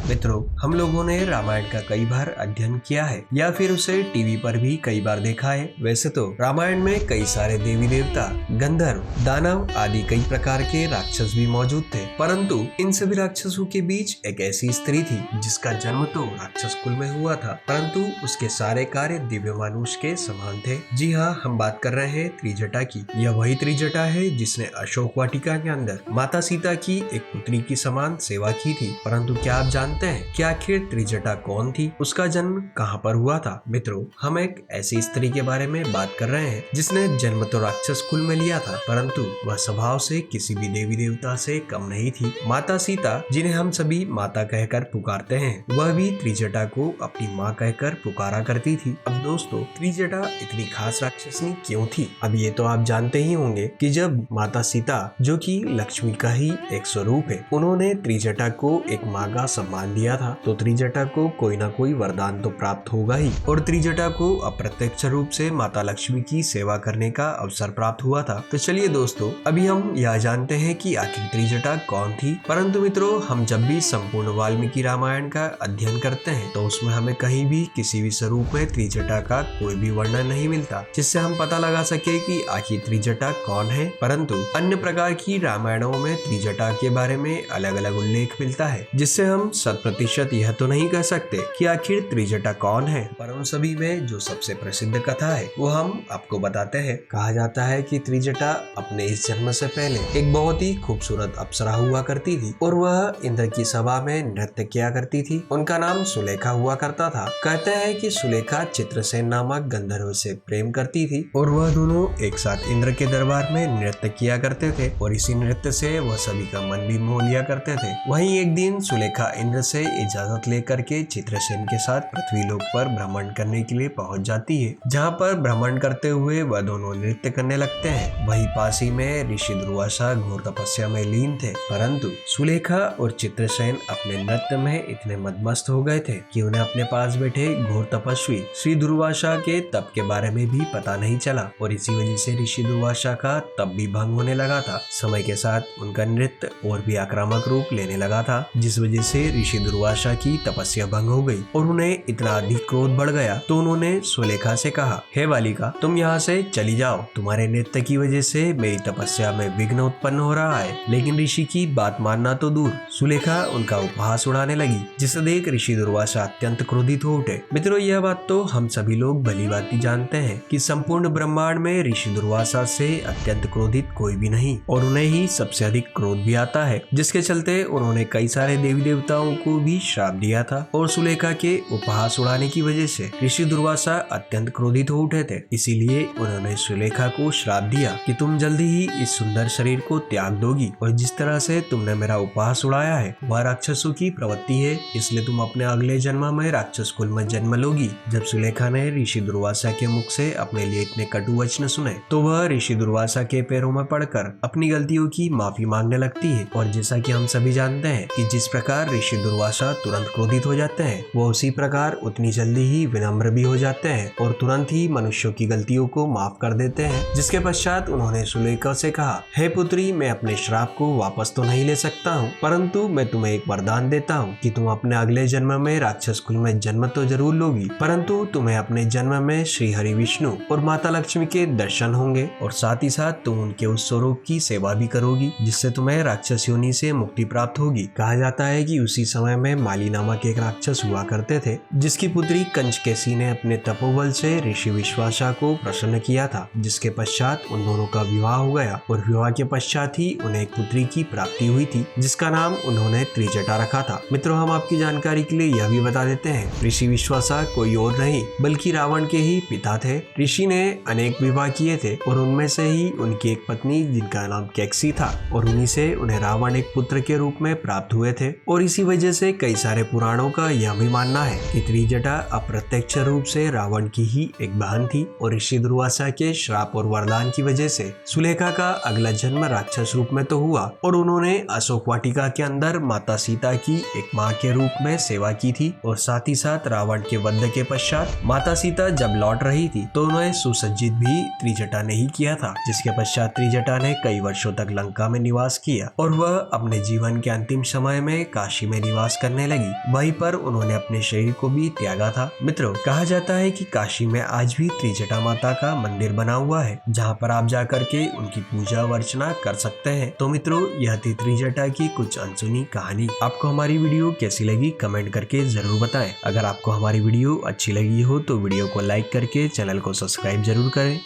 मित्रों, हम लोगों ने रामायण का कई बार अध्ययन किया है या फिर उसे टीवी पर भी कई बार देखा है। वैसे तो रामायण में कई सारे देवी देवता, गंधर्व, दानव आदि कई प्रकार के राक्षस भी मौजूद थे, परंतु इन सभी राक्षसों के बीच एक ऐसी स्त्री थी जिसका जन्म तो राक्षस कुल में हुआ था, परंतु उसके सारे कार्य दिव्य मानुष के समान थे। जी हाँ, हम बात कर रहे हैं त्रिजटा की। यह वही त्रिजटा है जिसने अशोक वाटिका के अंदर माता सीता की एक पुत्री की समान सेवा की थी। परंतु क्या आप जानते हैं कि आखिर त्रिजटा कौन थी, उसका जन्म कहाँ पर हुआ था? मित्रों, हम एक ऐसी स्त्री के बारे में बात कर रहे हैं जिसने जन्म तो राक्षस कुल में लिया था, परंतु वह स्वभाव से किसी भी देवी देवता से कम नहीं थी। माता सीता, जिन्हें हम सभी माता कहकर पुकारते हैं, वह भी त्रिजटा को अपनी माँ कहकर पुकारा करती थी। अब दोस्तों, त्रिजटा इतनी खास राक्षसनी क्यों थी? अब ये तो आप जानते ही होंगे कि जब माता सीता, जो कि लक्ष्मी का ही एक स्वरूप है, उन्होंने त्रिजटा को एक माँ का सम्मान दिया था, तो त्रिजटा को कोई ना कोई वरदान तो प्राप्त होगा ही, और त्रिजटा को अप्रत्यक्ष रूप से माता लक्ष्मी की सेवा करने का अवसर प्राप्त हुआ था। तो चलिए दोस्तों, अभी हम यह जानते हैं कि आखिर त्रिजटा कौन थी। परंतु मित्रों, हम जब भी संपूर्ण वाल्मीकि रामायण का अध्ययन करते हैं तो उसमें हमें कहीं भी किसी भी स्वरूप में त्रिजटा का कोई भी वर्णन नहीं मिलता जिससे हम पता लगा सके कि आखिर त्रिजटा कौन है। परंतु अन्य प्रकार की रामायणों में त्रिजटा के बारे में अलग अलग उल्लेख मिलता है, जिससे हम 100% यह तो नहीं कह सकते कि आखिर त्रिजटा कौन है। पर उन सभी में जो सबसे प्रसिद्ध कथा है वो हम आपको बताते हैं। कहा जाता है कि त्रिजटा अपने इस जन्म से पहले एक बहुत ही खूबसूरत अप्सरा हुआ करती थी और वह इंद्र की सभा में नृत्य किया करती थी। उनका नाम सुलेखा हुआ करता था। कहते हैं कि सुलेखा चित्रसेन नामक गंधर्व से प्रेम करती थी और वह दोनों एक साथ इंद्र के दरबार में नृत्य किया करते थे और इसी नृत्य से वह सभी का मन भी मोह लिया करते थे। वहीं एक दिन सुलेखा इंद्र से इजाजत लेकर के चित्रसेन के साथ पृथ्वी लोक पर भ्रमण करने के लिए पहुंच जाती है, जहां पर भ्रमण करते हुए वह दोनों नृत्य करने लगते हैं। वहीं पास ही में ऋषि दुर्वासा घोर तपस्या में लीन थे, परंतु सुलेखा और चित्रसेन अपने नृत्य में इतने मदमस्त हो गए थे कि उन्हें अपने पास बैठे घोर तपस्वी श्री दुर्वासा के तप के बारे में भी पता नहीं चला और इसी वजह से ऋषि दुर्वासा का तप भी भंग होने लगा था। समय के साथ उनका नृत्य और भी आक्रामक रूप लेने लगा था, जिस वजह से ऋषि दुर्वासा की तपस्या भंग हो गई और उन्हें इतना अधिक क्रोध बढ़ गया। तो उन्होंने सुलेखा से कहा, हे बालिका, तुम यहाँ से चली जाओ, तुम्हारे नृत्य की वजह से मेरी तपस्या में विघ्न उत्पन्न हो रहा है। लेकिन ऋषि की बात मानना तो दूर, सुलेखा उनका उपहास उड़ाने लगी, जिसे देख ऋषि दुर्वासा अत्यंत क्रोधित हो उठे। मित्रों, यह बात तो हम सभी लोग भली भांति जानते हैं कि संपूर्ण ब्रह्मांड में ऋषि दुर्वासा से अत्यंत क्रोधित कोई भी नहीं और उन्हें ही सबसे अधिक क्रोध भी आता है, जिसके चलते उन्होंने कई सारे देवी देवताओं को भी श्राप दिया था और सुलेखा के उपहास उड़ाने की वजह से ऋषि दुर्वासा अत्यंत क्रोधित हो उठे थे। इसीलिए उन्होंने सुलेखा को श्राप दिया कि तुम जल्दी ही इस सुंदर शरीर को त्याग दोगी और जिस तरह से तुमने मेरा उपहास उड़ाया है वह राक्षसों की प्रवृत्ति है, इसलिए तुम अपने अगले जन्म में राक्षस कुल में जन्म लोगी। जब सुलेखा ने ऋषि दुर्वासा के मुख से अपने लिए इतने कटु वचन सुने तो वह ऋषि दुर्वासा के पैरों में पड़कर अपनी गलतियों की माफी मांगने लगती है। और जैसा कि हम सभी जानते हैं कि जिस प्रकार ऋषि दुर्वासा तुरंत क्रोधित हो जाते हैं, वो उसी प्रकार उतनी जल्दी ही विनम्र भी हो जाते हैं और तुरंत ही मनुष्यों की गलतियों को माफ कर देते हैं। जिसके पश्चात उन्होंने सुलेखा से कहा, हे पुत्री, मैं अपने श्राप को वापस तो नहीं ले सकता हूँ, परंतु मैं तुम्हें एक वरदान देता हूँ कि तुम अपने अगले जन्म में राक्षस कुल में जन्म तो जरूर लोगी, परंतु तुम्हें अपने जन्म में श्री हरि विष्णु और माता लक्ष्मी के दर्शन होंगे और साथ ही साथ तुम उनके उस स्वरूप की सेवा भी करोगी, जिससे तुम्हें राक्षस योनि से मुक्ति प्राप्त होगी। कहा जाता है कि उसी समय में माली नामक एक राक्षस हुआ करते थे, जिसकी पुत्री कंचकेसी ने अपने तपोबल से ऋषि विश्वासा को प्रसन्न किया था, जिसके पश्चात उन दोनों का विवाह हो गया और विवाह के पश्चात ही उन्हें एक पुत्री की प्राप्ति हुई थी, जिसका नाम उन्होंने त्रिजटा रखा था। मित्रों, हम आपकी जानकारी के लिए यह भी बता देते हैं, ऋषि विश्वासा कोई और नहीं बल्कि रावण के ही पिता थे। ऋषि ने अनेक विवाह किए थे और उनमें से ही उनकी एक पत्नी जिनका नाम कैकसी था और उन्हीं से उन्हें रावण एक पुत्र के रूप में प्राप्त हुए थे। और इसी वजह से कई सारे पुराणों का यह भी मानना है कि त्रिजटा अप्रत्यक्ष रूप से रावण की ही एक बहन थी और ऋषि दुर्वासा के श्राप और वरदान की वजह से सुलेखा का अगला जन्म राक्षस रूप में तो हुआ और उन्होंने अशोक वाटिका के अंदर माता सीता की एक माँ के रूप में सेवा की थी और साथ ही साथ रावण के वध के पश्चात माता सीता जब लौट रही थी तो उन्हें सुसज्जित भी त्रिजटा ने ही किया था, जिसके पश्चात त्रिजटा ने कई वर्षों तक लंका में निवास किया और वह अपने जीवन के अंतिम समय में काशी में निवास निवास करने लगी, वहीं पर उन्होंने अपने शरीर को भी त्यागा था। मित्रों, कहा जाता है कि काशी में आज भी त्रिजटा माता का मंदिर बना हुआ है, जहां पर आप जाकर के उनकी पूजा अर्चना कर सकते हैं। तो मित्रों, यह थी त्रिजटा की कुछ अनसुनी कहानी। आपको हमारी वीडियो कैसी लगी कमेंट करके जरूर बताएं। अगर आपको हमारी वीडियो अच्छी लगी हो तो वीडियो को लाइक करके चैनल को सब्सक्राइब जरूर करें।